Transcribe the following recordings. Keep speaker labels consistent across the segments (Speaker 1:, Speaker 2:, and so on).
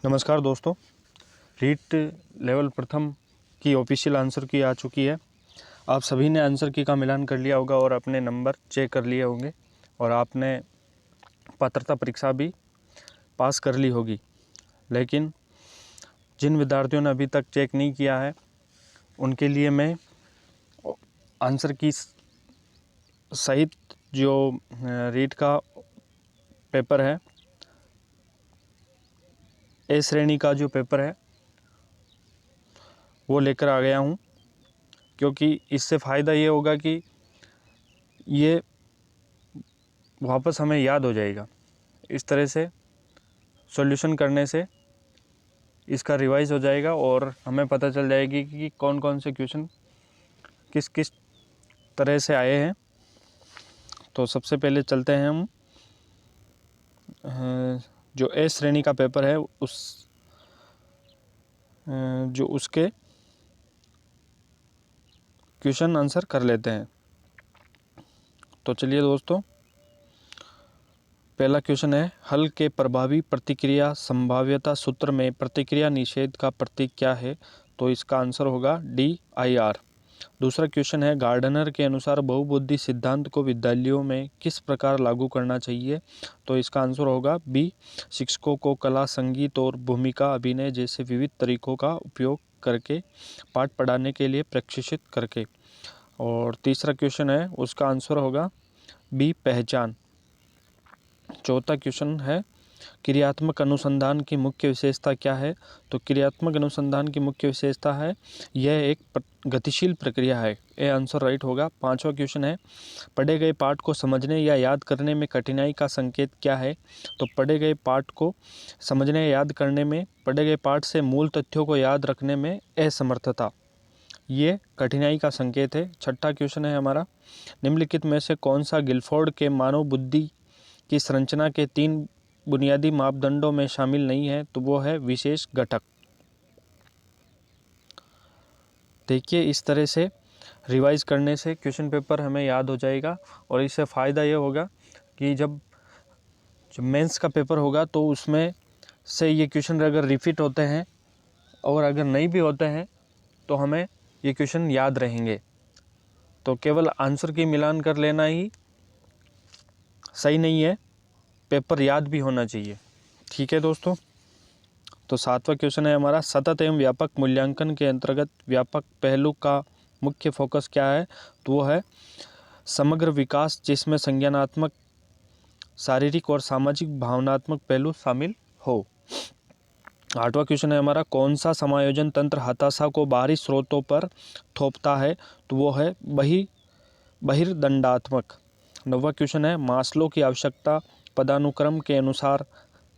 Speaker 1: नमस्कार दोस्तों, रीट लेवल प्रथम की ऑफिशियल आंसर की आ चुकी है। आप सभी ने आंसर की का मिलान कर लिया होगा और अपने नंबर चेक कर लिए होंगे और आपने पात्रता परीक्षा भी पास कर ली होगी। लेकिन जिन विद्यार्थियों ने अभी तक चेक नहीं किया है उनके लिए मैं आंसर की सहित जो रीट का पेपर है, ए श्रेणी का जो पेपर है वो लेकर आ गया हूँ, क्योंकि इससे फ़ायदा ये होगा कि ये वापस हमें याद हो जाएगा। इस तरह से सॉल्यूशन करने से इसका रिवाइज हो जाएगा और हमें पता चल जाएगी कि कौन कौन से क्वेश्चन किस किस तरह से आए हैं। तो सबसे पहले चलते हैं हम जो ए श्रेणी का पेपर है उसके क्वेश्चन आंसर कर लेते हैं। तो चलिए दोस्तों, पहला क्वेश्चन है, हल के प्रभावी प्रतिक्रिया संभाव्यता सूत्र में प्रतिक्रिया निषेध का प्रतीक क्या है? तो इसका आंसर होगा DIR। दूसरा क्वेश्चन है, गार्डनर के अनुसार बहुबुद्धि सिद्धांत को विद्यालयों में किस प्रकार लागू करना चाहिए? तो इसका आंसर होगा B, शिक्षकों को कला, संगीत और भूमिका अभिनय जैसे विविध तरीकों का उपयोग करके पाठ पढ़ाने के लिए प्रशिक्षित करके। और तीसरा क्वेश्चन है, उसका आंसर होगा B, पहचान। चौथा क्वेश्चन है, क्रियात्मक अनुसंधान की मुख्य विशेषता क्या है? तो क्रियात्मक अनुसंधान की मुख्य विशेषता है यह एक गतिशील प्रक्रिया है। ये आंसर राइट होगा। पांचवा क्वेश्चन है, पढ़े गए पाठ को समझने या याद करने में कठिनाई का संकेत क्या है? तो पढ़े गए पाठ को समझने या याद करने में, पढ़े गए पाठ से मूल तथ्यों को याद रखने में असमर्थता, ये कठिनाई का संकेत है। छठा क्वेश्चन है हमारा, निम्नलिखित में से कौन सा गिलफोर्ड के मानव बुद्धि की संरचना के 3 बुनियादी मापदंडों में शामिल नहीं है? तो वो है विशेष घटक। देखिए, इस तरह से रिवाइज करने से क्वेश्चन पेपर हमें याद हो जाएगा और इससे फ़ायदा ये होगा कि जब मेंस का पेपर होगा तो उसमें से ये क्वेश्चन अगर रिपीट होते हैं और अगर नहीं भी होते हैं तो हमें ये क्वेश्चन याद रहेंगे। तो केवल आंसर की मिलान कर लेना ही सही नहीं है, पेपर याद भी होना चाहिए। ठीक है दोस्तों, तो सातवां क्वेश्चन है हमारा, सतत एवं व्यापक मूल्यांकन के अंतर्गत व्यापक पहलू का मुख्य फोकस क्या है? तो वो है समग्र विकास, जिसमें संज्ञानात्मक, शारीरिक और सामाजिक भावनात्मक पहलू शामिल हो। आठवां क्वेश्चन है हमारा, कौन सा समायोजन तंत्र हताशा को बाहरी स्रोतों पर थोपता है? तो वो है बहिर्दंडात्मक। नौवां क्वेश्चन है, मास्लो की आवश्यकता पदानुक्रम के अनुसार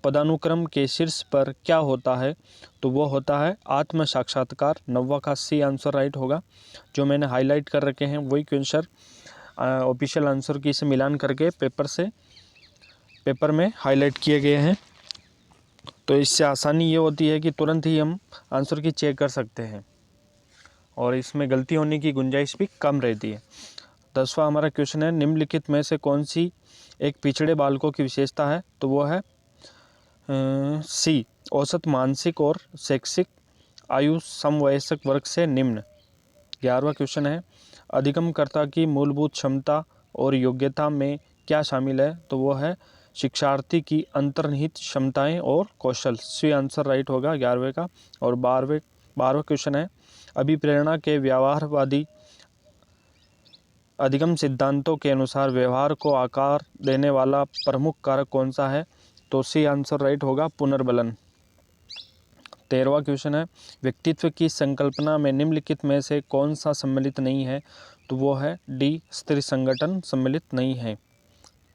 Speaker 1: पदानुक्रम के शीर्ष पर क्या होता है? तो वो होता है आत्म साक्षात्कार। 9वां का C आंसर राइट होगा। जो मैंने हाईलाइट कर रखे हैं वही क्वेश्चन ऑफिशियल आंसर की से मिलान करके पेपर में हाईलाइट किए गए हैं। तो इससे आसानी ये होती है कि तुरंत ही हम आंसर की चेक कर सकते हैं और इसमें गलती होने की गुंजाइश भी कम रहती है। 10वां हमारा क्वेश्चन है, निम्नलिखित में से कौन सी एक पिछड़े बालकों की विशेषता है? तो वो है C, औसत मानसिक और शैक्षिक आयु समवयस्क वर्ग से निम्न। 11वां क्वेश्चन है, अधिगमकर्ता की मूलभूत क्षमता और योग्यता में क्या शामिल है? तो वो है शिक्षार्थी की अंतर्निहित क्षमताएं और कौशल। C आंसर राइट होगा 11वें का। और 12वां क्वेश्चन है, अभिप्रेरणा के व्यवहारवादी अधिगम सिद्धांतों के अनुसार व्यवहार को आकार देने वाला प्रमुख कारक कौन सा है? तो C आंसर राइट होगा पुनर्बलन। 13वां क्वेश्चन है, व्यक्तित्व की संकल्पना में निम्नलिखित में से कौन सा सम्मिलित नहीं है? तो वो है D, स्थिर संगठन सम्मिलित नहीं है।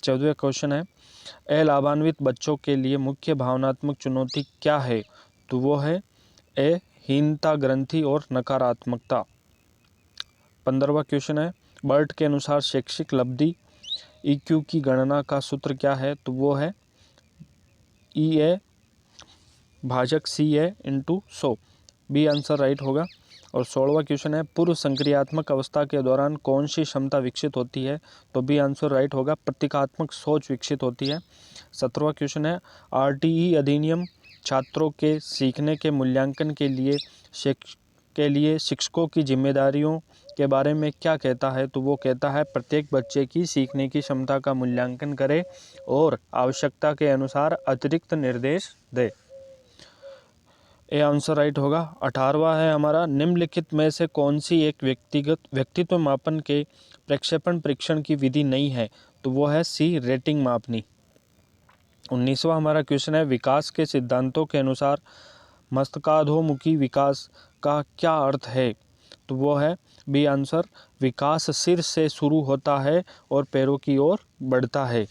Speaker 1: 14वां क्वेश्चन है, अलाभान्वित बच्चों के लिए मुख्य भावनात्मक चुनौती क्या है? तो वो है A, हीनता ग्रंथि और नकारात्मकता। 15वां क्वेश्चन है, बर्ट के अनुसार शैक्षिक लब्धि EQ की गणना का सूत्र क्या है? तो वो है EA भाजक CA into 100। B answer right होगा। और 16वां क्वेश्चन है, पूर्व संक्रियात्मक अवस्था के दौरान कौन सी क्षमता विकसित होती है? तो B आंसर राइट होगा, प्रतीकात्मक सोच विकसित होती है। 17वां क्वेश्चन है, RTE अधिनियम छात्रों के सीखने के मूल्यांकन के लिए शिक्षकों की जिम्मेदारियों के बारे में क्या कहता है? तो वो कहता है प्रत्येक बच्चे की सीखने की क्षमता का मूल्यांकन करे और आवश्यकता के अनुसार अतिरिक्त निर्देश दे। ये आंसर राइट होगा। 18वां है हमारा, निम्नलिखित में से कौन सी एक व्यक्तित्व मापन के प्रक्षेपण परीक्षण की विधि नहीं है? तो वो है सी, रेटिंग मापनी। 19वां हमारा क्वेश्चन है, विकास के सिद्धांतों के अनुसार मस्तकाधोमुखी विकास का क्या अर्थ है? तो वो है बी आंसर, विकास सिर से शुरू होता है और पैरों की ओर बढ़ता है।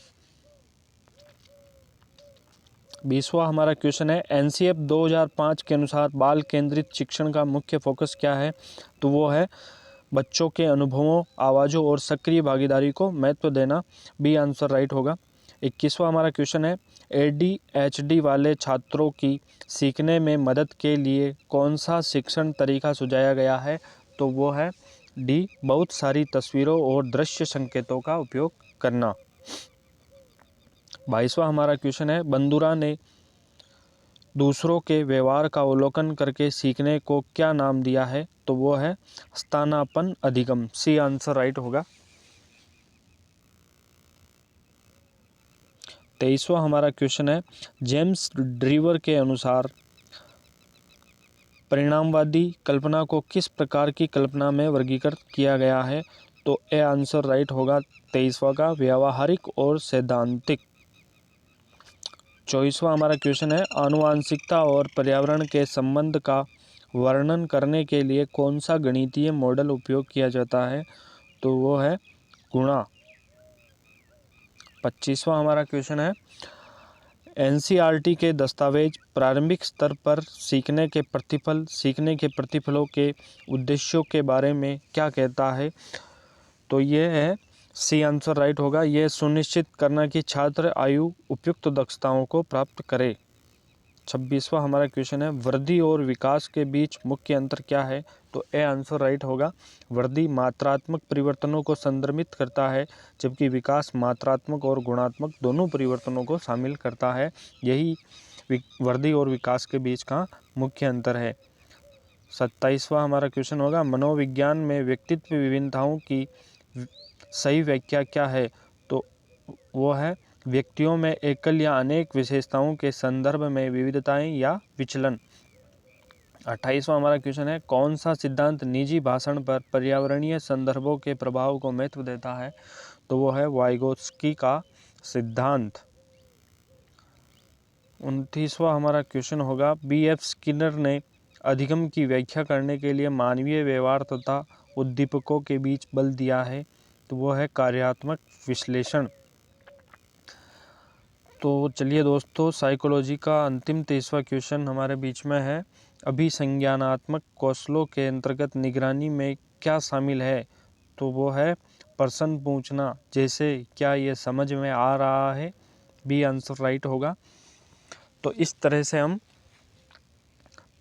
Speaker 1: 20वां हमारा क्वेश्चन है, एनसीएफ 2005 के अनुसार बाल केंद्रित शिक्षण का मुख्य फोकस क्या है? तो वो है बच्चों के अनुभवों, आवाज़ों और सक्रिय भागीदारी को महत्व देना। बी आंसर राइट होगा। 21वां हमारा क्वेश्चन है, ADHD वाले छात्रों की सीखने में मदद के लिए कौन सा शिक्षण तरीका सुझाया गया है? तो वो है डी, बहुत सारी तस्वीरों और दृश्य संकेतों का उपयोग करना। 22वां हमारा क्वेश्चन है, बंदुरा ने दूसरों के व्यवहार का अवलोकन करके सीखने को क्या नाम दिया है? तो वो है स्थानापन्न अधिगम। सी आंसर राइट होगा। 23वां हमारा क्वेश्चन है, जेम्स ड्रीवर के अनुसार परिणामवादी कल्पना को किस प्रकार की कल्पना में वर्गीकृत किया गया है? तो ए आंसर राइट होगा 23वां का, व्यावहारिक और सैद्धांतिक। 24वां हमारा क्वेश्चन है, आनुवांशिकता और पर्यावरण के संबंध का वर्णन करने के लिए कौन सा गणितीय मॉडल उपयोग किया जाता है? तो वो है गुणा। 25वां हमारा क्वेश्चन है, एनसीईआरटी के दस्तावेज प्रारंभिक स्तर पर सीखने के प्रतिफलों के उद्देश्यों के बारे में क्या कहता है? तो ये है सी आंसर राइट होगा। यह सुनिश्चित करना कि छात्र आयु उपयुक्त दक्षताओं को प्राप्त करे। 26वां हमारा क्वेश्चन है, वृद्धि और विकास के बीच मुख्य अंतर क्या है? तो ए आंसर राइट होगा। वृद्धि मात्रात्मक परिवर्तनों को संदर्भित करता है, जबकि विकास मात्रात्मक और गुणात्मक दोनों परिवर्तनों को शामिल करता है। यही वृद्धि और विकास के बीच का मुख्य अंतर है। 27वां हमारा क्वेश्चन होगा, मनोविज्ञान में व्यक्तित्व विभिन्नताओं की सही व्याख्या क्या है? तो वो है व्यक्तियों में एकल या अनेक विशेषताओं के संदर्भ में विविधताएं या विचलन। 28वां हमारा क्वेश्चन है, कौन सा सिद्धांत निजी भाषण पर पर्यावरणीय संदर्भों के प्रभाव को महत्व देता है? तो वो है वाइगोत्स्की का सिद्धांत। 29वां हमारा क्वेश्चन होगा, BF स्किनर ने अधिगम की व्याख्या करने के लिए मानवीय व्यवहार तथा उद्दीपकों के बीच बल दिया है। तो वो है कार्यात्मक विश्लेषण। तो चलिए दोस्तों, साइकोलॉजी का अंतिम 23वां क्वेश्चन हमारे बीच में है, अभिसंज्ञानात्मक कौशलों के अंतर्गत निगरानी में क्या शामिल है? तो वो है प्रश्न पूछना, जैसे क्या ये समझ में आ रहा है? बी आंसर राइट होगा। तो इस तरह से हम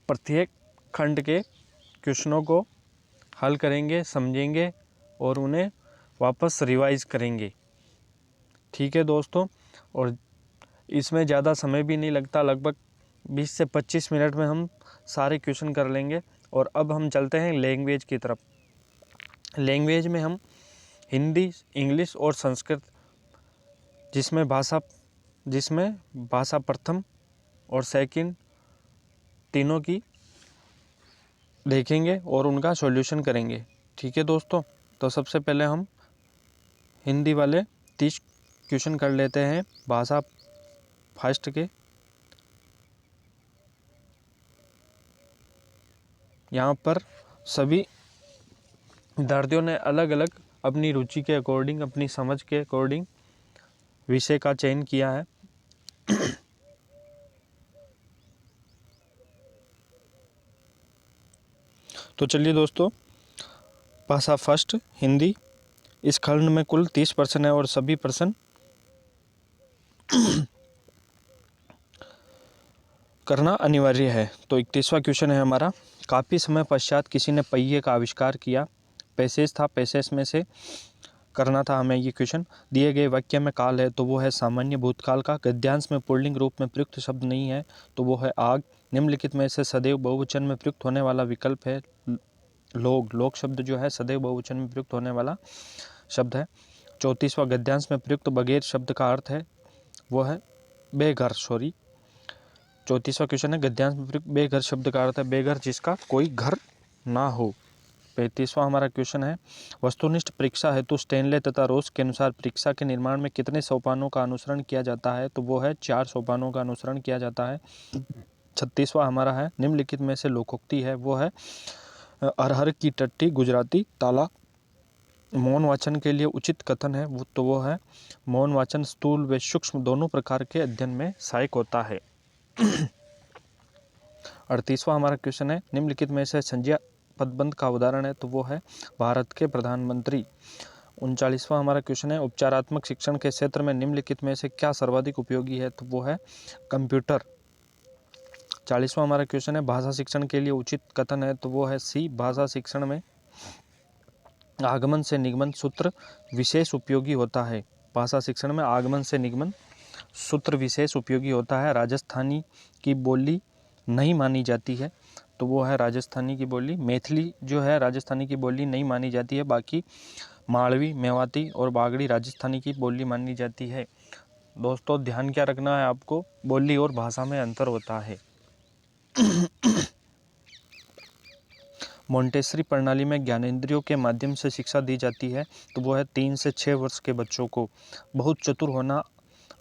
Speaker 1: प्रत्येक खंड के क्वेश्चनों को हल करेंगे, समझेंगे और उन्हें वापस रिवाइज करेंगे। ठीक है दोस्तों, और इसमें ज़्यादा समय भी नहीं लगता, लगभग 20 से 25 मिनट में हम सारे क्वेश्चन कर लेंगे। और अब हम चलते हैं लैंग्वेज की तरफ। लैंग्वेज में हम हिंदी, इंग्लिश और संस्कृत, जिसमें भाषा प्रथम और सेकंड तीनों की देखेंगे और उनका सॉल्यूशन करेंगे। ठीक है दोस्तों, तो सबसे पहले हम हिंदी वाले 30 क्वेश्चन कर लेते हैं भाषा फर्स्ट के। यहाँ पर सभी विद्यार्थियों ने अलग अलग अपनी रुचि के अकॉर्डिंग, अपनी समझ के अकॉर्डिंग विषय का चयन किया है। तो चलिए दोस्तों, भाषा फर्स्ट हिंदी, इस खंड में कुल 30 प्रश्न है और सभी प्रश्न करना अनिवार्य है। तो 31वां क्वेश्चन है हमारा, काफ़ी समय पश्चात किसी ने पहिए का आविष्कार किया। पैसेज था, पैसेज में से करना था हमें ये क्वेश्चन। दिए गए वाक्य में काल है तो वो है सामान्य भूतकाल का। गद्यांश में पुल्लिंग रूप में प्रयुक्त शब्द नहीं है तो वो है आग। निम्नलिखित में से सदैव बहुवचन में प्रयुक्त होने वाला विकल्प है लोग। लोग शब्द जो है सदैव बहुवचन में प्रयुक्त होने वाला शब्द है। 34वां गद्यांश में प्रयुक्त बगैर शब्द का अर्थ है वो है बेघर। 34वां क्वेश्चन है गद्यांश में प्रयुक्त बेघर शब्द का अर्थ है बेघर जिसका कोई घर ना हो। 35वां हमारा क्वेश्चन है वस्तुनिष्ठ परीक्षा हेतु स्टेनले तथा रोस के अनुसार परीक्षा के निर्माण में कितने सोपानों का अनुसरण किया जाता है तो वो है 4 सोपानों का अनुसरण किया जाता है। 36वां हमारा है निम्नलिखित में से लोकोक्ति है वो है अरहर की टट्टी गुजराती ताला। मौन वाचन के लिए उचित कथन है वो है मौन वाचन स्थूल व सूक्ष्म दोनों प्रकार के अध्ययन में सहायक होता है। 38वां हमारा क्वेश्चन है निम्नलिखित में से संज्ञा पदबंध का उदाहरण है तो वो है भारत के प्रधानमंत्री। 39वां हमारा क्वेश्चन है उपचारात्मक शिक्षण के क्षेत्र में निम्नलिखित में से क्या सर्वाधिक उपयोगी है तो वो है कंप्यूटर। 40वां हमारा क्वेश्चन है भाषा शिक्षण के लिए उचित कथन है तो वो है सी। भाषा शिक्षण में आगमन से निगमन सूत्र विशेष उपयोगी होता है। भाषा शिक्षण में आगमन से निगमन सूत्र विशेष उपयोगी होता है। राजस्थानी की बोली नहीं मानी जाती है तो वो है राजस्थानी की बोली। मैथिली जो है राजस्थानी की बोली नहीं मानी जाती है, बाकी मालवी मेवाती और बागड़ी राजस्थानी की बोली मानी जाती है। दोस्तों ध्यान क्या रखना है आपको, बोली और भाषा में अंतर होता है। मोंटेसरी प्रणाली में ज्ञानेंद्रियों के माध्यम से शिक्षा दी जाती है तो वो है 3 से 6 वर्ष के बच्चों को। बहुत चतुर होना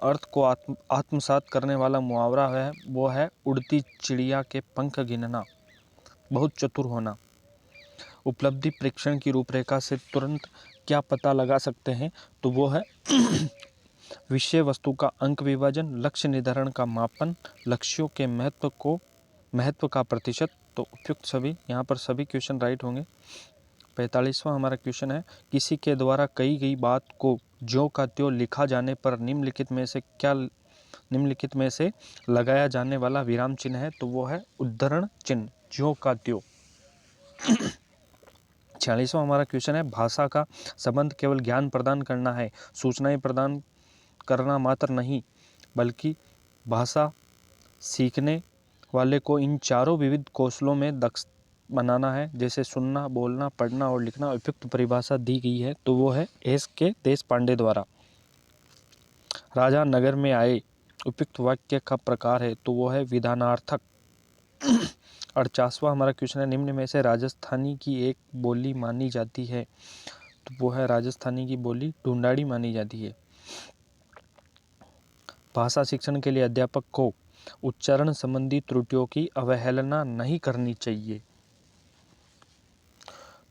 Speaker 1: अर्थ को आत्मसात करने वाला मुहावरा है वो है उड़ती चिड़िया के पंख गिनना। बहुत चतुर होना। उपलब्धि परीक्षण की रूपरेखा से तुरंत क्या पता लगा सकते हैं तो वो है विषय वस्तु का अंक विभाजन, लक्ष्य निर्धारण का मापन, लक्ष्यों के महत्व का प्रतिशत। तो उपयुक्त सभी यहाँ पर सभी क्वेश्चन राइट होंगे। 45वां हमारा क्वेश्चन है किसी के द्वारा कही गई बात को ज्यों का त्यों लिखा जाने पर निम्नलिखित में से लगाया जाने वाला विराम चिन्ह है तो वो है उद्धरण चिन्ह ज्यों का त्यों। 46वां हमारा क्वेश्चन है भाषा का संबंध केवल ज्ञान प्रदान करना है, सूचनाएं प्रदान करना मात्र नहीं, बल्कि भाषा सीखने वाले को इन चारों विविध कौशलों में दक्ष बनाना है, जैसे सुनना, बोलना, पढ़ना और लिखना। उपयुक्त परिभाषा दी गई है तो वो है एस के देशपांडे द्वारा। राजा नगर में आए उपयुक्त वाक्य का प्रकार है तो वो है विधानार्थक। 48वां हमारा क्वेश्चन है निम्न में से राजस्थानी की एक बोली मानी जाती है तो वो है राजस्थानी की बोली ढूंढाड़ी मानी जाती है। भाषा शिक्षण के लिए अध्यापक को उच्चारण संबंधी त्रुटियों की अवहेलना नहीं करनी चाहिए।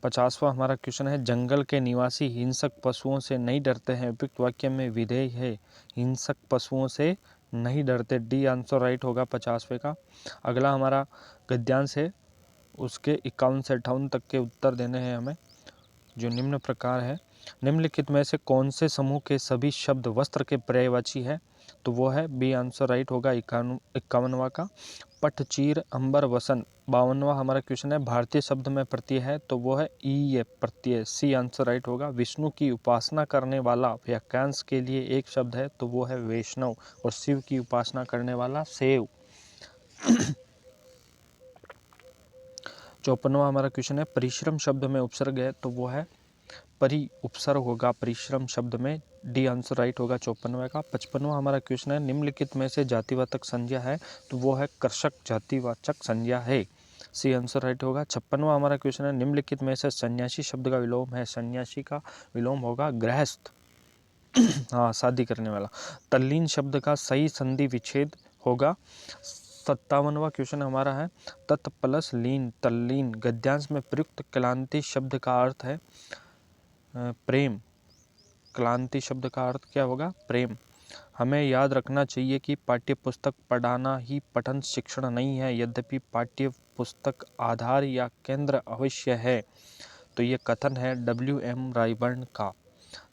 Speaker 1: 50वां हमारा क्वेश्चन है जंगल के निवासी हिंसक पशुओं से नहीं डरते हैं। उपयुक्त वाक्य में विधेय है हिंसक पशुओं से नहीं डरते। डी आंसर राइट होगा 50वें का। अगला हमारा गद्यांश है, उसके 51 से 58 तक के उत्तर देने हैं हमें, जो निम्न प्रकार है। निम्नलिखित में से कौन से समूह के सभी शब्द वस्त्र के पर्यायवाची है तो वो है बी आंसर राइट होगा 51वां का। पट चीर अंबर वसन। 52वां हमारा क्वेश्चन है भारतीय शब्द में प्रत्यय है तो वो है ई प्रत्यय। सी आंसर राइट होगा। विष्णु की उपासना करने वाला वाक्यांश के लिए एक शब्द है तो वो है वैष्णव, और शिव की उपासना करने वाला सेव। 54वां हमारा क्वेश्चन है परिश्रम शब्द में उपसर्ग है तो वो है परि उपसर्ग होगा परिश्रम शब्द में। डी आंसर राइट होगा 54वें का। 55वां हमारा क्वेश्चन है निम्नलिखित में से जातिवाचक संज्ञा है तो वो है कृषक जातिवाचक संज्ञा है। सी आंसर राइट होगा। 56वां हमारा क्वेश्चन है निम्नलिखित में से सन्यासी शब्द का विलोम है। सन्यासी का विलोम होगा गृहस्थ, हाँ शादी करने वाला। तल्लीन शब्द का सही संधि विच्छेद होगा। 57वां क्वेश्चन हमारा है तत् प्लस लीन तल्लीन। गद्यांश में प्रयुक्त क्लांति शब्द का अर्थ है प्रेम। क्लांति शब्द का अर्थ क्या होगा? प्रेम। हमें याद रखना चाहिए कि पाठ्य पुस्तक पढ़ाना ही पठन शिक्षण नहीं है, यद्यपि पाठ्य पुस्तक आधार या केंद्र अवश्य है। तो ये कथन है WM रायबर्न का।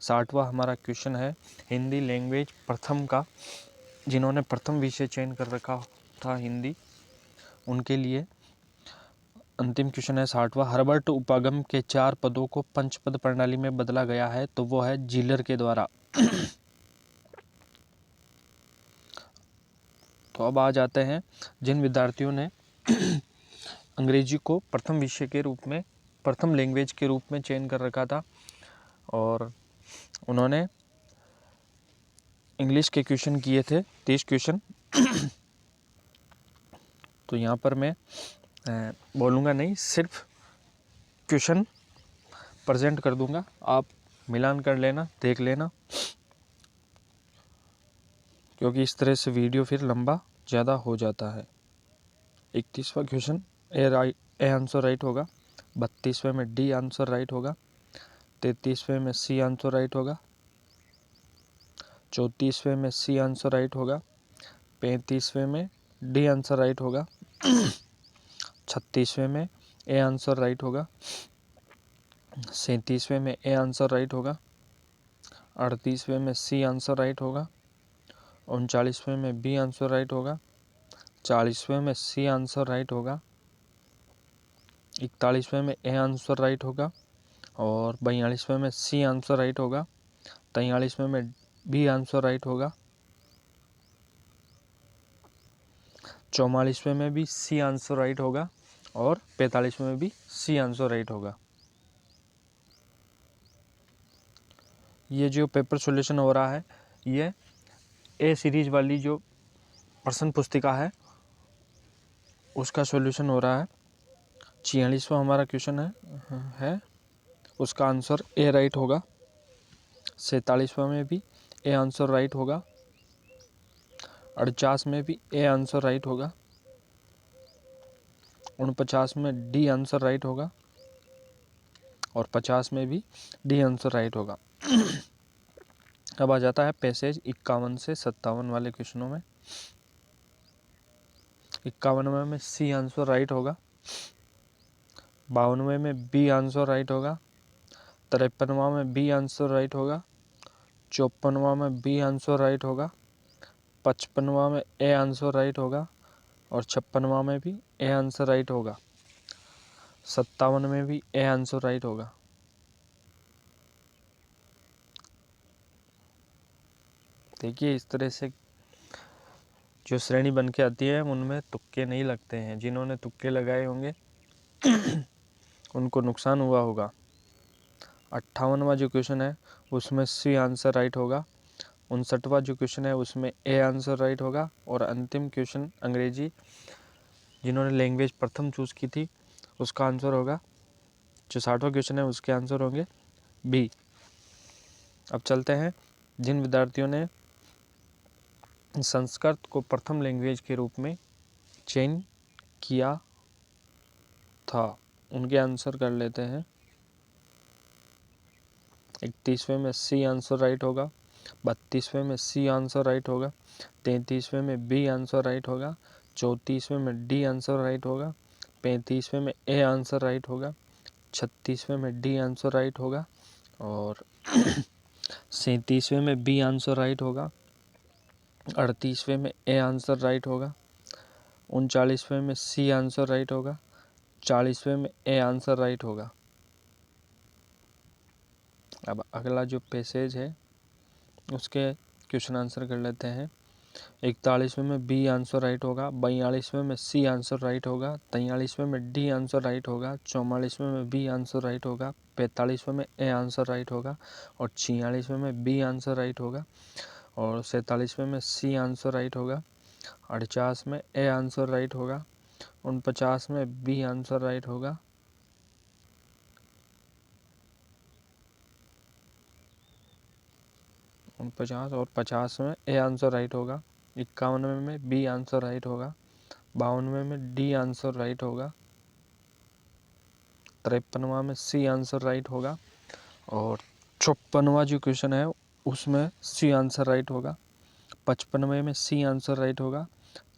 Speaker 1: 60वां हमारा क्वेश्चन है हिंदी लैंग्वेज प्रथम का, जिन्होंने प्रथम विषय चयन कर रखा था हिंदी, उनके लिए अंतिम क्वेश्चन है 60वां। हर्बर्ट उपागम के 4 पदों को पंचपद प्रणाली में बदला गया है, तो वो है जीलर के द्वारा। तो अब आ जाते हैं जिन विद्यार्थियों ने अंग्रेजी को प्रथम विषय के रूप में, प्रथम लैंग्वेज के रूप में चयन कर रखा था और उन्होंने इंग्लिश के क्वेश्चन किए थे 30 क्वेश्चन। तो यहाँ पर मैं बोलूँगा नहीं, सिर्फ क्वेश्चन प्रेजेंट कर दूंगा, आप मिलान कर लेना, देख लेना, क्योंकि इस तरह से वीडियो फिर लंबा ज़्यादा हो जाता है। 31वां क्वेश्चन ए आंसर राइट होगा, 32वें में डी आंसर राइट होगा, 33वें में सी आंसर राइट होगा, 34वें में सी आंसर राइट होगा, 35वें में डी आंसर राइट होगा, 36वें में ए आंसर राइट होगा, 37वें में ए आंसर राइट होगा, 38वें में सी आंसर राइट होगा, 39वें में बी आंसर राइट होगा, 40वें में सी आंसर राइट होगा, 41वें में ए आंसर राइट होगा और 42वें में सी आंसर राइट होगा, 43वें में बी आंसर राइट होगा, 44वें में भी सी आंसर राइट होगा और 45वें में भी सी आंसर राइट होगा। ये जो पेपर सॉल्यूशन हो रहा है, ये ए सीरीज वाली जो प्रश्न पुस्तिका है उसका सॉल्यूशन हो रहा है। 46वां हमारा क्वेश्चन है उसका आंसर ए राइट होगा। 47वां में भी ए आंसर राइट होगा। 49 में भी ए आंसर राइट होगा। 49 में डी आंसर राइट होगा और 50 में भी डी आंसर राइट होगा। अब आ जाता है पैसेज 51 से 57 वाले क्वेश्चनों में। 51वें में सी आंसर राइट होगा, 52वें में बी आंसर राइट होगा, 53वां में बी आंसर राइट होगा, 54वां में बी आंसर राइट होगा, 55वां में ए आंसर राइट होगा और 56वां में भी ए आंसर राइट होगा। 57 में भी ए आंसर राइट होगा। देखिए इस तरह से जो श्रेणी बन के आती है उनमें तुक्के नहीं लगते हैं। जिन्होंने तुक्के लगाए होंगे उनको नुकसान हुआ होगा। 58वां जो क्वेश्चन है उसमें सी आंसर राइट होगा। 59वां जो क्वेश्चन है उसमें ए आंसर राइट होगा और अंतिम क्वेश्चन अंग्रेजी जिन्होंने लैंग्वेज प्रथम चूज़ की थी उसका आंसर होगा, जो 60वां क्वेश्चन है उसके आंसर होंगे बी। अब चलते हैं जिन विद्यार्थियों ने संस्कृत को प्रथम लैंग्वेज के रूप में चयन किया था उनके आंसर कर लेते हैं। 31वें में सी आंसर राइट होगा, 32वें में सी आंसर राइट होगा, 33वें में बी आंसर राइट होगा, 34वें में डी आंसर राइट होगा, 35वें में ए आंसर राइट होगा, 36वें में डी आंसर राइट होगा और 37वें में बी आंसर राइट होगा, 38वें में ए आंसर राइट होगा, 39वें में सी आंसर राइट होगा, 40वें में ए आंसर राइट होगा। अब अगला जो पैसेज है उसके क्वेश्चन आंसर कर लेते हैं। 41वें में बी आंसर राइट होगा, 42वें में सी आंसर राइट होगा, 43वें में डी आंसर राइट होगा, 44वें में बी आंसर राइट होगा, 45वें में ए आंसर राइट होगा और 46वें में बी आंसर राइट होगा और 47वें में सी आंसर राइट होगा, 48 में ए आंसर राइट होगा, 49 में बी आंसर राइट होगा, 49 और 50 में ए आंसर राइट होगा, 51वें में बी आंसर राइट होगा, 52वें में डी आंसर राइट होगा, 53वां में सी आंसर राइट होगा और 54वां जो क्वेश्चन है उसमें सी आंसर राइट होगा, 55वें में सी आंसर राइट होगा,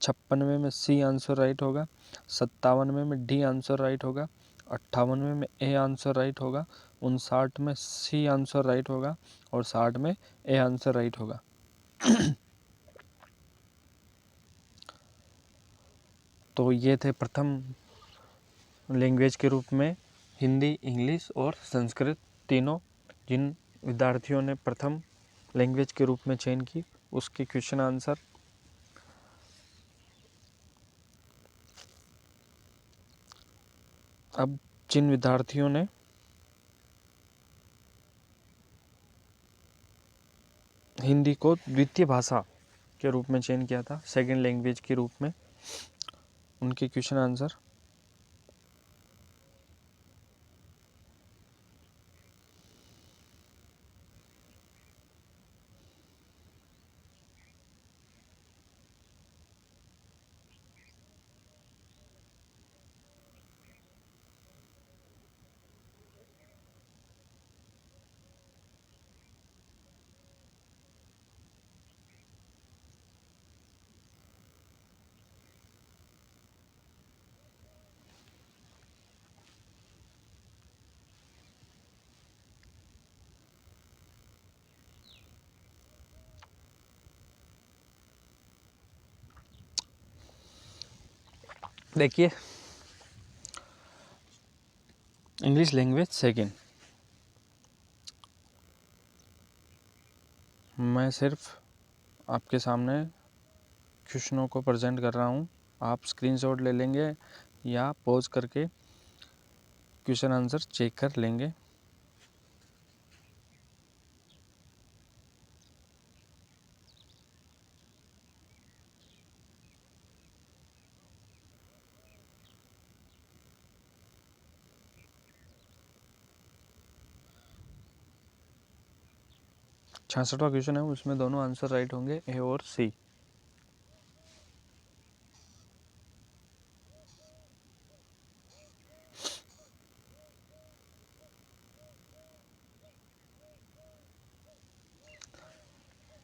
Speaker 1: 56वें में सी आंसर राइट होगा, 57वें में डी आंसर राइट होगा, 58वें में ए आंसर राइट होगा, 59 में सी आंसर राइट होगा और 60 में ए आंसर राइट होगा। तो ये थे प्रथम लैंग्वेज के रूप में हिंदी, इंग्लिश और संस्कृत तीनों जिन विद्यार्थियों ने प्रथम लैंग्वेज के रूप में चयन की उसके क्वेश्चन आंसर। अब जिन विद्यार्थियों ने हिंदी को द्वितीय भाषा के रूप में चयन किया था, सेकंड लैंग्वेज के रूप में, उनके क्वेश्चन आंसर। देखिए, इंग्लिश लैंग्वेज सेकंड, मैं सिर्फ आपके सामने क्वेश्चनों को प्रेजेंट कर रहा हूँ। आप स्क्रीनशॉट ले लेंगे या पॉज करके क्वेश्चन आंसर चेक कर लेंगे। छियासठवां क्वेश्चन है, उसमें दोनों आंसर राइट होंगे, ए और सी।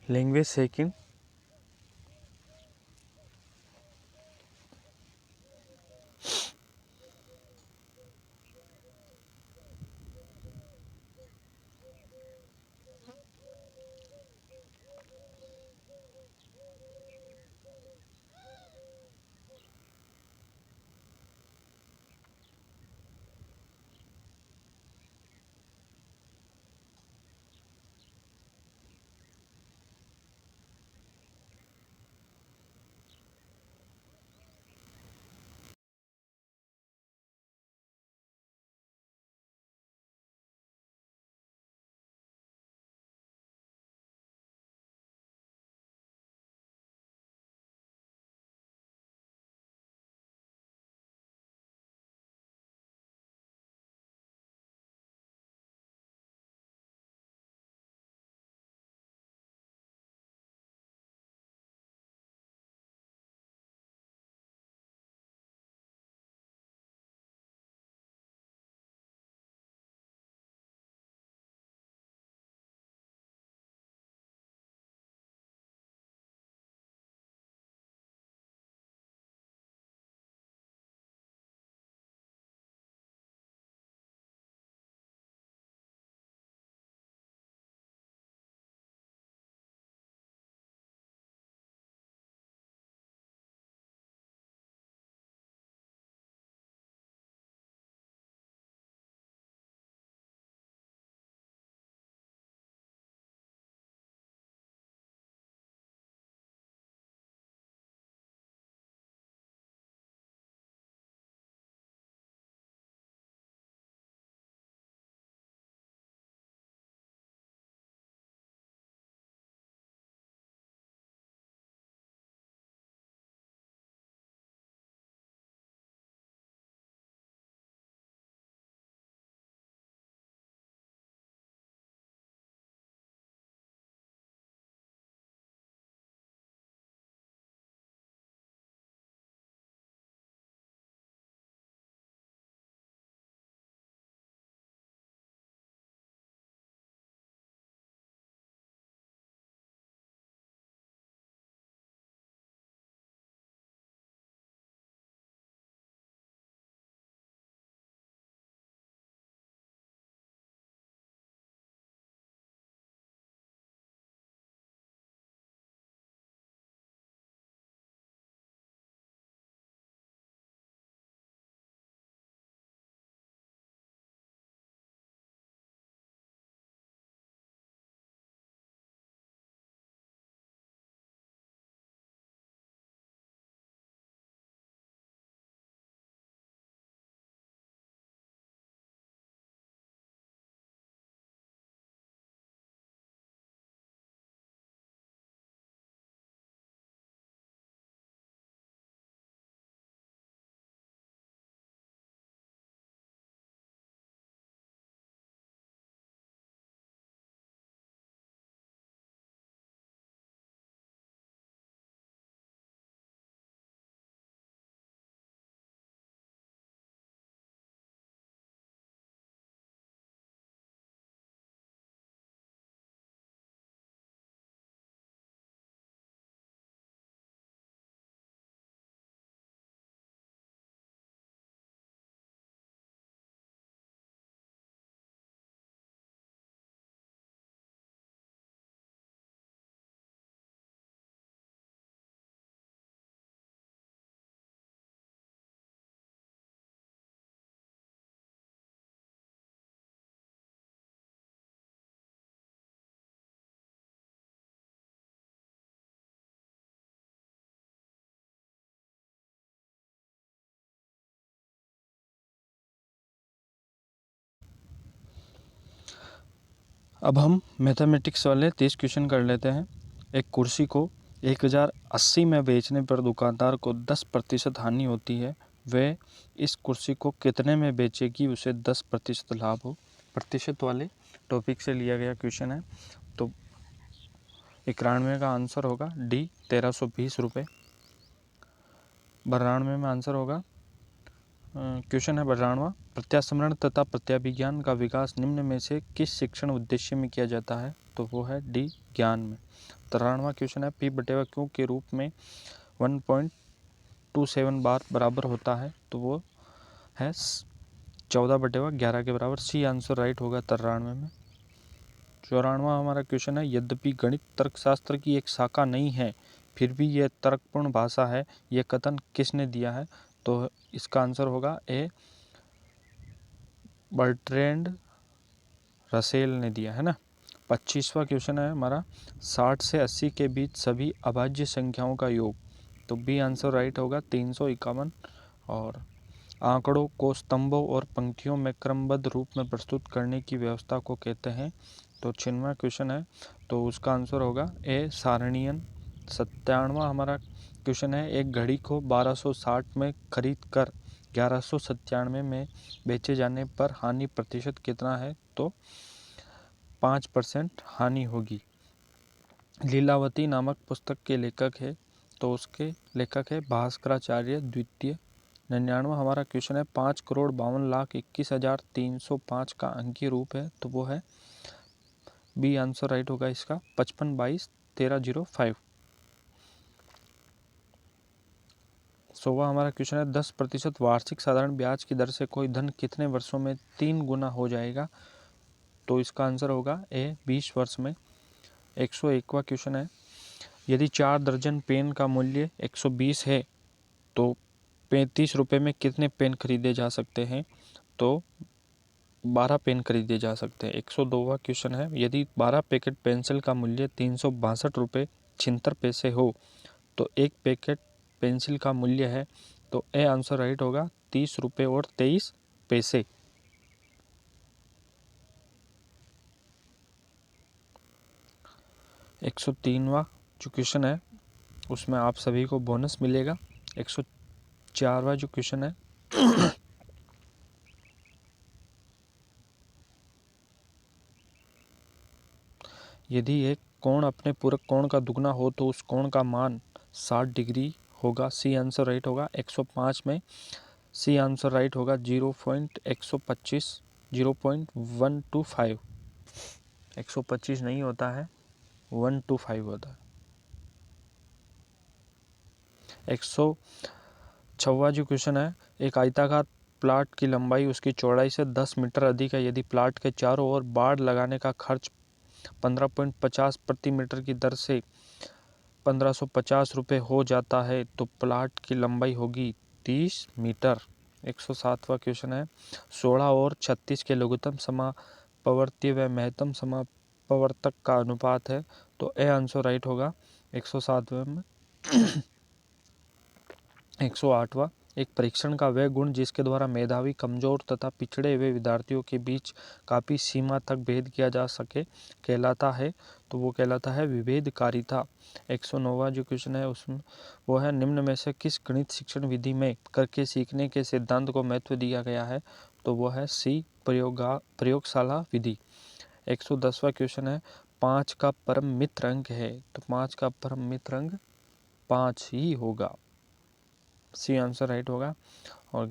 Speaker 1: लैंग्वेज सेकंड, अब हम मैथमेटिक्स वाले 30 क्वेश्चन कर लेते हैं। एक कुर्सी को 1080 में बेचने पर दुकानदार को 10% हानि होती है। वह इस कुर्सी को कितने में बेचेगी, उसे 10% लाभ हो। प्रतिशत वाले टॉपिक से लिया गया क्वेश्चन है। तो 91 का आंसर होगा डी 1320 रुपये। 92 में आंसर होगा, क्वेश्चन है 92वां, प्रत्यास्मरण तथा प्रत्याभिज्ञान का विकास निम्न में से किस शिक्षण उद्देश्य में किया जाता है, तो वो है डी ज्ञान में। 93वां क्वेश्चन है P/Q के रूप में 1.27 बार बराबर होता है, तो वो है 14/11 के बराबर। सी आंसर राइट होगा 93 में। 94वां हमारा क्वेश्चन है, यद्यपि गणित तर्कशास्त्र की एक शाखा नहीं है फिर भी यह तर्कपूर्ण भाषा है, यह कथन किसने दिया है, तो इसका आंसर होगा ए बर्ट्रैंड रसेल ने दिया है ना। 25वां क्वेश्चन है हमारा, 60 से 80 के बीच सभी अभाज्य संख्याओं का योग, तो बी आंसर राइट होगा 351। और आंकड़ों को स्तंभों और पंक्तियों में क्रमबद्ध रूप में प्रस्तुत करने की व्यवस्था को कहते हैं, तो 96वां क्वेश्चन है, तो उसका आंसर होगा ए सारणीयन। 97वां हमारा क्वेश्चन है, एक घड़ी को 1260 में खरीद कर 1197 में बेचे जाने पर हानि प्रतिशत कितना है, तो 5% हानि होगी। लीलावती नामक पुस्तक के लेखक है, तो उसके लेखक है भास्कराचार्य द्वितीय। 99वां हमारा क्वेश्चन है, 5,52,21,305 का अंकीय रूप है, तो वो है बी आंसर राइट होगा इसका 5522-1305। 100वां हमारा क्वेश्चन है, 10% वार्षिक साधारण ब्याज की दर से कोई धन कितने वर्षों में 3 गुना हो जाएगा, तो इसका आंसर होगा ए 20 वर्ष में। 101वां क्वेश्चन है, यदि 4 दर्जन पेन का मूल्य 120 है तो 35 रुपये में कितने पेन खरीदे जा सकते हैं, तो 12 पेन खरीदे जा सकते हैं। 102वां क्वेश्चन है, यदि 12 पैकेट पेंसिल का मूल्य 362 रुपये 76 पैसे हो तो एक पैकेट पेंसिल का मूल्य है, तो ए आंसर राइट होगा 30 रुपये और 23 पैसे। 103वां जो क्वेश्चन है उसमें आप सभी को बोनस मिलेगा। 104वां जो क्वेश्चन है, यदि एक कोण अपने पूरक कोण का दुगना हो तो उस कोण का मान 60 डिग्री होगा। सी आंसर राइट होगा। 105 में सी आंसर राइट होगा 0.125 0.125। 125 नहीं होता है, 125 होता है। 106वां जो क्वेश्चन है, एक आयताकार प्लाट की लंबाई उसकी चौड़ाई से 10 मीटर अधिक है, यदि प्लाट के चारों ओर बाड़ लगाने का खर्च 15.50 प्रति मीटर की दर से 1550 रुपये हो जाता है तो प्लाट की लंबाई होगी 30 मीटर। 107वां क्वेश्चन है, 16 और 36 के लघुत्तम समापवर्ती व महत्तम समापवर्तक का अनुपात है, तो ए आंसर राइट होगा 107वें में। 108वां, एक परीक्षण का वह गुण जिसके द्वारा मेधावी, कमजोर तथा पिछड़े हुए विद्यार्थियों के बीच काफ़ी सीमा तक भेद किया जा सके कहलाता है, तो वो कहलाता है विभेदकारिता। 109वां जो क्वेश्चन है उसमें वो है, निम्न में से किस गणित शिक्षण विधि में करके सीखने के सिद्धांत को महत्व दिया गया है, तो वो है सी प्रयोगशाला विधि। 110वां क्वेश्चन है, 5 का परम मित्र अंक है, तो 5 का परम मित्र अंक 5 ही होगा। सी आंसर राइट होगा। और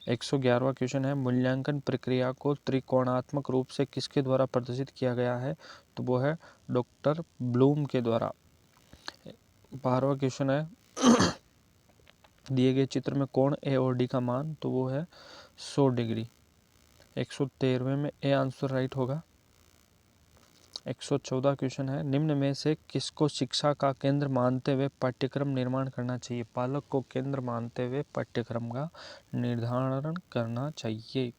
Speaker 1: 111वां क्वेश्चन है, मूल्यांकन प्रक्रिया को त्रिकोणात्मक रूप से किसके द्वारा प्रदर्शित किया गया है, तो वो है डॉक्टर ब्लूम के द्वारा। 12वां क्वेश्चन है, दिए गए चित्र में कोण ए और डी का मान, तो वो है 100 डिग्री। 113वें में ए आंसर राइट होगा। 114 क्वेश्चन है, निम्न में से किसको शिक्षा का केंद्र मानते हुए पाठ्यक्रम निर्माण करना चाहिए, पालक को केंद्र मानते हुए पाठ्यक्रम का निर्धारण करना चाहिए।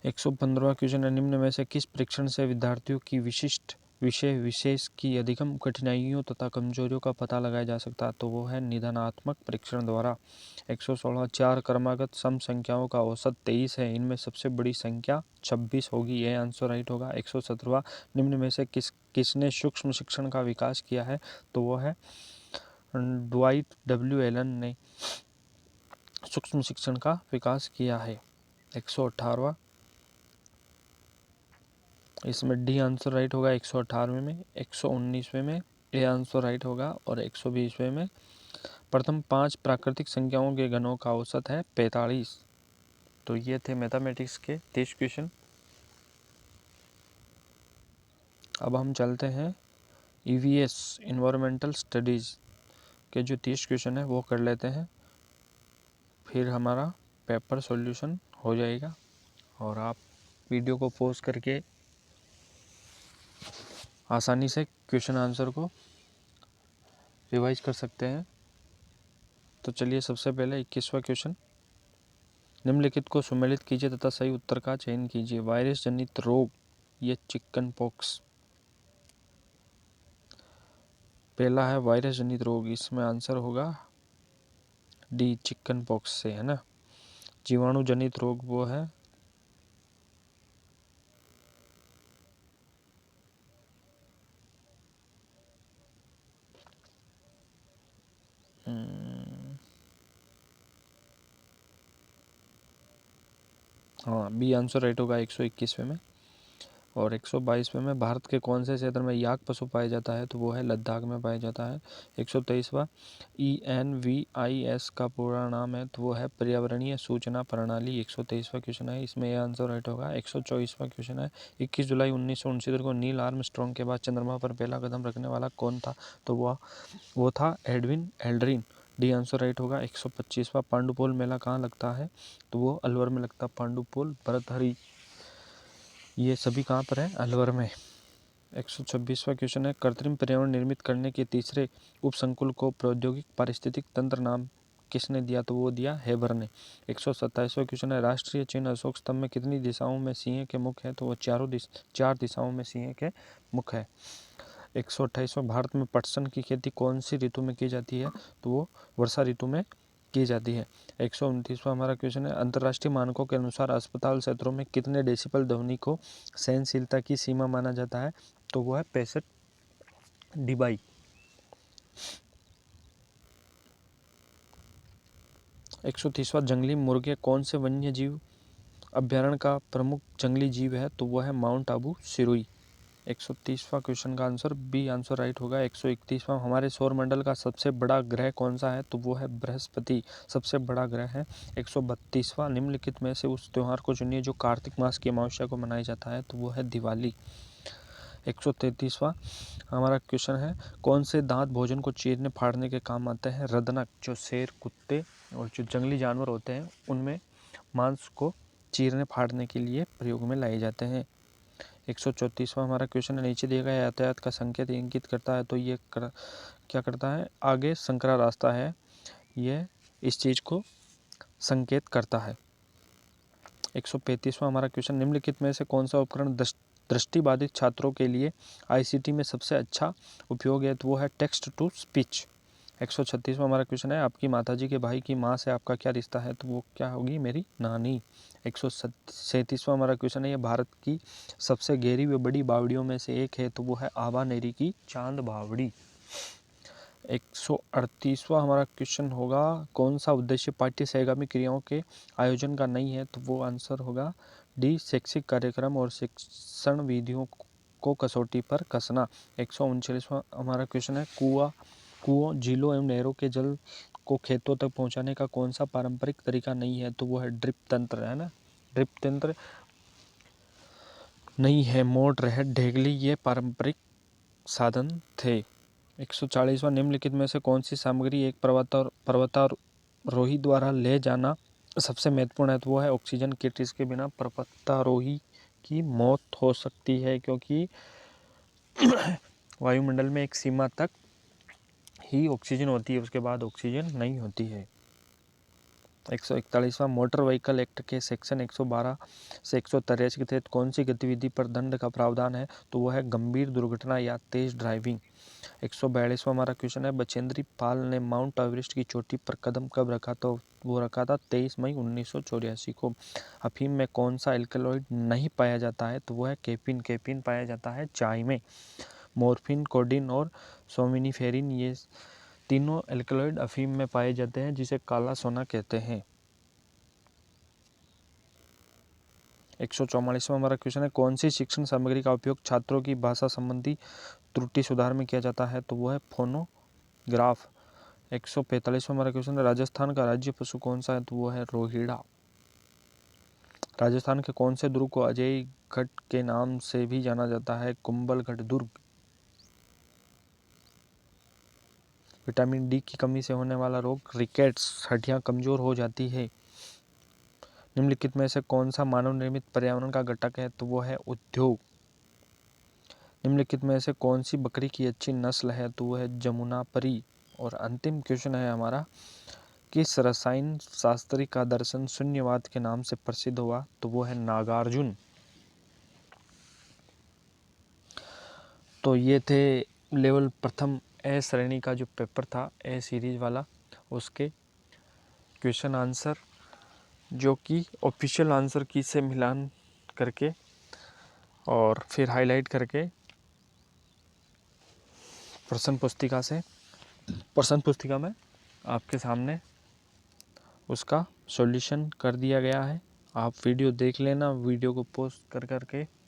Speaker 1: 115वां क्वेश्चन है, निम्न में से किस परीक्षण से विद्यार्थियों की विशिष्ट विषय विशेष की अधिकतम कठिनाइयों तथा कमजोरियों का पता लगाया जा सकता है तो वो है निदानात्मक परीक्षण द्वारा। 116 चार क्रमागत सम संख्याओं का औसत 23 है, इनमें सबसे बड़ी संख्या 26 होगी, यह आंसर राइट होगा। 117 निम्न में से किसने सूक्ष्म शिक्षण का विकास किया है तो वो है ड्वाइट डब्ल्यू एलन ने सूक्ष्म शिक्षण का विकास किया है। 118 इसमें डी आंसर राइट होगा 118वें में। 119वें में ए आंसर राइट होगा और 120वें में प्रथम 5 प्राकृतिक संख्याओं के घनों का औसत है 45। तो ये थे मैथमेटिक्स के 30 क्वेश्चन। अब हम चलते हैं ईवीएस इन्वायरमेंटल स्टडीज़ के जो 30 क्वेश्चन है वो कर लेते हैं, फिर हमारा पेपर सॉल्यूशन हो जाएगा और आप वीडियो को पॉज करके आसानी से क्वेश्चन आंसर को रिवाइज कर सकते हैं। तो चलिए सबसे पहले 21वां क्वेश्चन, निम्नलिखित को सुमेलित कीजिए तथा सही उत्तर का चयन कीजिए। वायरस जनित रोग ये चिकन पॉक्स। पहला है वायरस जनित रोग, इसमें आंसर होगा डी चिकन पॉक्स से, है ना। जीवाणु जनित रोग वो है हाँ बी आंसर राइट होगा 121वें में। और 122वें में भारत के कौन से क्षेत्र में याक पशु पाया जाता है तो वो है लद्दाख में पाया जाता है। 123वां ENVIS का पूरा नाम है तो वो है पर्यावरणीय सूचना प्रणाली। 123वां क्वेश्चन है, इसमें यह आंसर राइट होगा। 124वां क्वेश्चन है, 21 जुलाई 1969 को नील आर्मस्ट्रॉन्ग के बाद चंद्रमा पर पहला कदम रखने वाला कौन था तो वो था Edwin Aldrin. D answer right होगा। 125वां पांडुपोल मेला कहाँ लगता है तो वो अलवर में लगता है। पांडुपोल भरतहरि ये सभी कहाँ पर है, अलवर में। 126वां क्वेश्चन है, कृत्रिम पर्यावरण निर्मित करने के तीसरे उपसंकुल को प्रौद्योगिक पारिस्थितिक तंत्र नाम किसने दिया तो वो दिया हेबर ने। 127वां क्वेश्चन है, राष्ट्रीय चिन्ह अशोक स्तंभ में कितनी दिशाओं में सिंह के मुख है तो वो चार दिशाओं में सिंह के मुख है। 128वां, भारत में पटसन की खेती कौन सी ऋतु में की जाती है तो वो वर्षा ऋतु में की जाती है। 129वां हमारा क्वेश्चन है, अंतर्राष्ट्रीय मानकों के अनुसार अस्पताल क्षेत्रों में कितने डेसिबल ध्वनि को सहनशीलता की सीमा माना जाता है तो वो है 65 dBi। 130वां, जंगली मुर्गे कौन से वन्य जीव अभ्यारण्य का प्रमुख जंगली जीव है तो वो है माउंट आबू सिरोही। 130वां क्वेश्चन का आंसर बी आंसर राइट होगा। 131वां, हमारे सौरमंडल का सबसे बड़ा ग्रह कौन सा है तो वो है बृहस्पति, सबसे बड़ा ग्रह है। 132वां, निम्नलिखित में से उस त्यौहार को चुनिए जो कार्तिक मास की अमावस्या को मनाया जाता है तो वो है दिवाली। 133वां हमारा क्वेश्चन है, कौन से दांत भोजन को चीरने फाड़ने के काम आते हैं। रदनक, जो शेर, कुत्ते और जो जंगली जानवर होते हैं उनमें मांस को चीरने फाड़ने के लिए प्रयोग में लाए जाते हैं। 134वां हमारा क्वेश्चन है, नीचे दिए गए यातायात का संकेत इंगित करता है तो ये क्या करता है, आगे संकरा रास्ता है, ये इस चीज़ को संकेत करता है। 135वां हमारा क्वेश्चन, निम्नलिखित में से कौन सा उपकरण दृष्टिबाधित छात्रों के लिए ICT में सबसे अच्छा उपयोग है तो वो है टेक्स्ट टू स्पीच। 136वां हमारा क्वेश्चन है, आपकी माताजी के भाई की माँ से आपका क्या रिश्ता है तो वो क्या होगी, मेरी नानी। 137वां हमारा क्वेश्चन है, ये भारत की सबसे गहरी व बड़ी बावड़ियों में से एक है तो वो है आबानेरी की चांद बावड़ी। 138वां हमारा क्वेश्चन होगा, कौन सा उद्देश्य पाठ्य सहगामी क्रियाओं के आयोजन का नहीं है तो वो आंसर होगा डी शैक्षिक कार्यक्रम और शिक्षण विधियों को कसौटी पर कसना। 139वां हमारा क्वेश्चन है, कुओं, झीलों एवं नहरों के जल को खेतों तक पहुंचाने का कौन सा पारंपरिक तरीका नहीं है तो वो है ड्रिप तंत्र, है ना। ड्रिप तंत्र नहीं है, मोटर है, ढेगली ये पारंपरिक साधन थे। 140वां, निम्नलिखित में से कौन सी सामग्री एक पर्वतारोही द्वारा ले जाना सबसे महत्वपूर्ण है तो वो है ऑक्सीजन किट। इसके बिना पर्वतारोही की मौत हो सकती है क्योंकि वायुमंडल में एक सीमा तक ही ऑक्सीजन होती है, उसके बाद ऑक्सीजन नहीं होती है। 141वां मोटर व्हीकल एक्ट के सेक्शन 112 से 183 के तहत कौन सी गतिविधि पर दंड का प्रावधान है? तो वो है गंभीर दुर्घटना या तेज ड्राइविंग। 142वां हमारा क्वेश्चन है, बचेंद्री पाल ने माउंट एवरेस्ट की चोटी पर कदम कब रखा? तो वो रखा था 23 मई 1984 को। अफीम में कौन सा एल्कलॉइड नहीं पाया जाता है? तो वो है केफीन। केफीन पाया जाता है चाय में। मॉर्फिन, कोडीन और सोमिनिफेरिन, ये तीनों एल्कलॉइड अफीम में पाए जाते हैं, जिसे काला सोना कहते हैं। 144वां हमारा क्वेश्चन है, कौन सी शिक्षण सामग्री का उपयोग छात्रों की भाषा संबंधी त्रुटि सुधार में किया जाता है? तो वो है फोनोग्राफ। 145वां हमारा क्वेश्चन है, राजस्थान का राज्य पशु कौन सा है? तो वो है रोहिड़ा। राजस्थान के कौन से दुर्ग को अजय गढ़ के नाम से भी जाना जाता है? कुंभलगढ़ दुर्ग। विटामिन डी की कमी से होने वाला रोग रिकेट्स, हड्डियां कमजोर हो जाती है। निम्नलिखित में से कौन सा मानव निर्मित पर्यावरण का घटक है? तो वो है उद्योग। निम्नलिखित में से कौन सी बकरी की अच्छी नस्ल है? तो वो है जमुनापरी। और अंतिम क्वेश्चन है हमारा, किस रसायन शास्त्री का दर्शन शून्यवाद के नाम से प्रसिद्ध हुआ? तो वो है नागार्जुन। तो ये थे लेवल प्रथम ए श्रेणी का जो पेपर था, ए सीरीज वाला, उसके क्वेश्चन आंसर, जो कि ऑफिशियल आंसर की से मिलान करके और फिर हाईलाइट करके प्रश्न पुस्तिका में आपके सामने उसका सॉल्यूशन कर दिया गया है। आप वीडियो देख लेना, वीडियो को पॉज कर करके